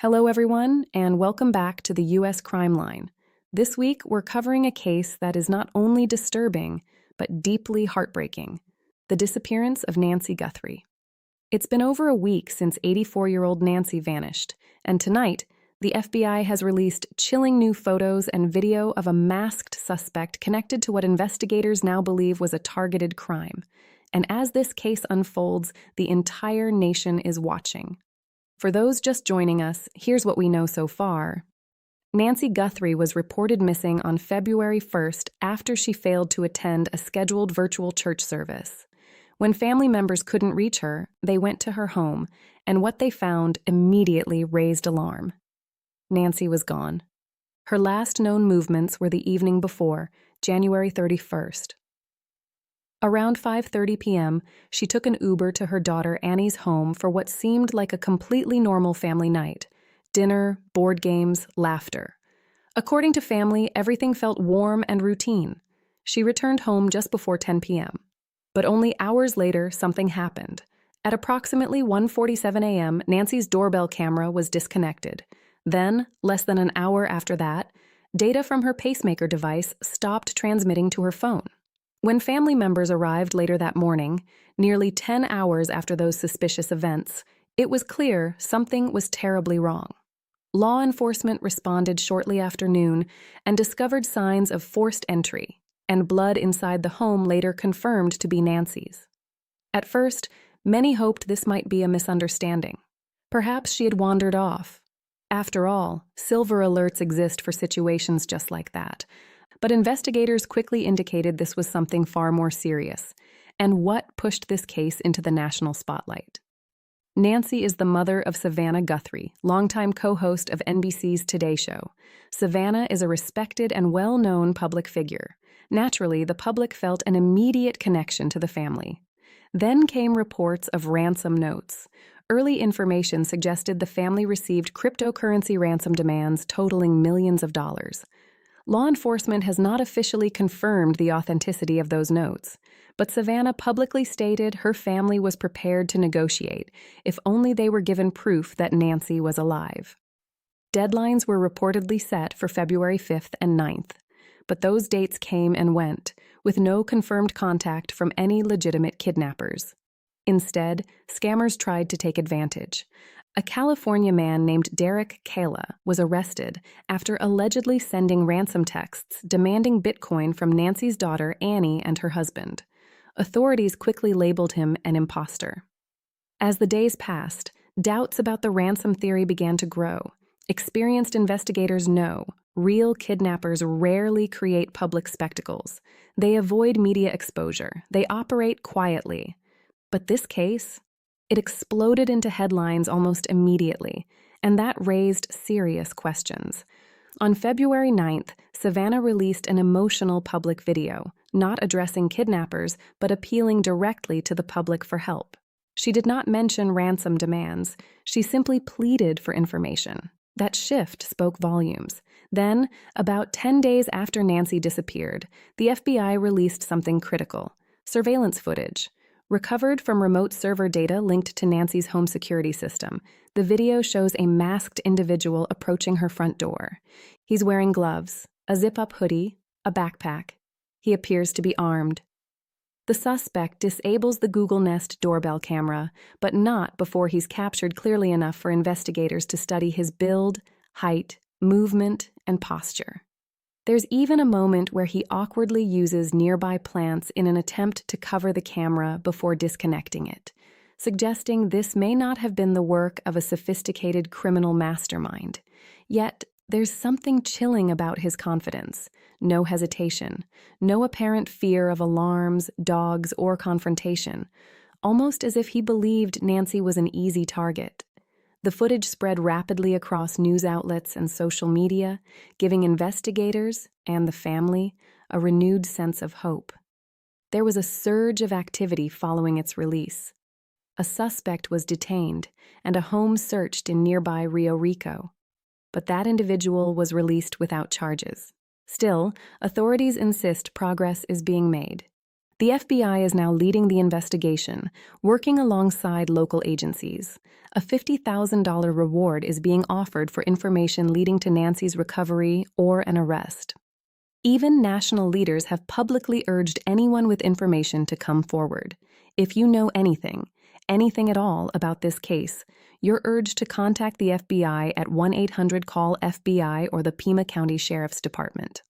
Hello, everyone, and welcome back to the U.S. Crime Line. This week, we're covering a case that is not only disturbing, but deeply heartbreaking: the disappearance of Nancy Guthrie. It's been over a week since 84-year-old Nancy vanished, and tonight, the FBI has released chilling new photos and video of a masked suspect connected to what investigators now believe was a targeted crime. And as this case unfolds, the entire nation is watching. For those just joining us, here's what we know so far. Nancy Guthrie was reported missing on February 1st after she failed to attend a scheduled virtual church service. When family members couldn't reach her, they went to her home, and what they found immediately raised alarm. Nancy was gone. Her last known movements were the evening before, January 31st. Around 5:30 p.m., she took an Uber to her daughter Annie's home for what seemed like a completely normal family night: dinner, board games, laughter. According to family, everything felt warm and routine. She returned home just before 10 p.m. But only hours later, something happened. At approximately 1:47 a.m., Nancy's doorbell camera was disconnected. Then, less than an hour after that, data from her pacemaker device stopped transmitting to her phone. When family members arrived later that morning, nearly 10 hours after those suspicious events, it was clear something was terribly wrong. Law enforcement responded shortly after noon and discovered signs of forced entry, and blood inside the home later confirmed to be Nancy's. At first, many hoped this might be a misunderstanding. Perhaps she had wandered off. After all, silver alerts exist for situations just like that. But investigators quickly indicated this was something far more serious. And what pushed this case into the national spotlight? Nancy is the mother of Savannah Guthrie, longtime co-host of NBC's Today Show. Savannah is a respected and well-known public figure. Naturally, the public felt an immediate connection to the family. Then came reports of ransom notes. Early information suggested the family received cryptocurrency ransom demands totaling millions of dollars. Law enforcement has not officially confirmed the authenticity of those notes, but Savannah publicly stated her family was prepared to negotiate if only they were given proof that Nancy was alive. Deadlines were reportedly set for February 5th and 9th, but those dates came and went, with no confirmed contact from any legitimate kidnappers. Instead, scammers tried to take advantage. A California man named Derek Kayla was arrested after allegedly sending ransom texts demanding Bitcoin from Nancy's daughter Annie and her husband. Authorities quickly labeled him an imposter. As the days passed, doubts about the ransom theory began to grow. Experienced investigators know real kidnappers rarely create public spectacles. They avoid media exposure. They operate quietly. But this case, it exploded into headlines almost immediately, and that raised serious questions. On February 9th, Savannah released an emotional public video, not addressing kidnappers, but appealing directly to the public for help. She did not mention ransom demands. She simply pleaded for information. That shift spoke volumes. Then, about 10 days after Nancy disappeared, the FBI released something critical: surveillance footage. Recovered from remote server data linked to Nancy's home security system, the video shows a masked individual approaching her front door. He's wearing gloves, a zip-up hoodie, a backpack. He appears to be armed. The suspect disables the Google Nest doorbell camera, but not before he's captured clearly enough for investigators to study his build, height, movement, and posture. There's even a moment where he awkwardly uses nearby plants in an attempt to cover the camera before disconnecting it, suggesting this may not have been the work of a sophisticated criminal mastermind. Yet, there's something chilling about his confidence. No hesitation, no apparent fear of alarms, dogs, or confrontation, almost as if he believed Nancy was an easy target. The footage spread rapidly across news outlets and social media, giving investigators and the family a renewed sense of hope. There was a surge of activity following its release. A suspect was detained and a home searched in nearby Rio Rico. But that individual was released without charges. Still, authorities insist progress is being made. The FBI is now leading the investigation, working alongside local agencies. A $50,000 reward is being offered for information leading to Nancy's recovery or an arrest. Even national leaders have publicly urged anyone with information to come forward. If you know anything at all about this case, you're urged to contact the FBI at 1-800-CALL-FBI or the Pima County Sheriff's Department.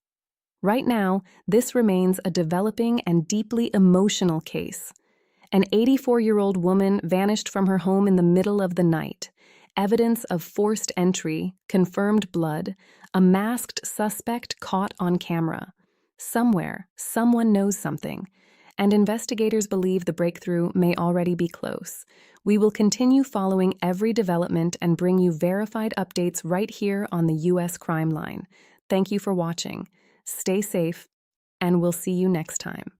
Right now, this remains a developing and deeply emotional case. An 84-year-old woman vanished from her home in the middle of the night. Evidence of forced entry, confirmed blood, a masked suspect caught on camera. Somewhere, someone knows something, and investigators believe the breakthrough may already be close. We will continue following every development and bring you verified updates right here on the U.S. Crime Line. Thank you for watching. Stay safe, and we'll see you next time.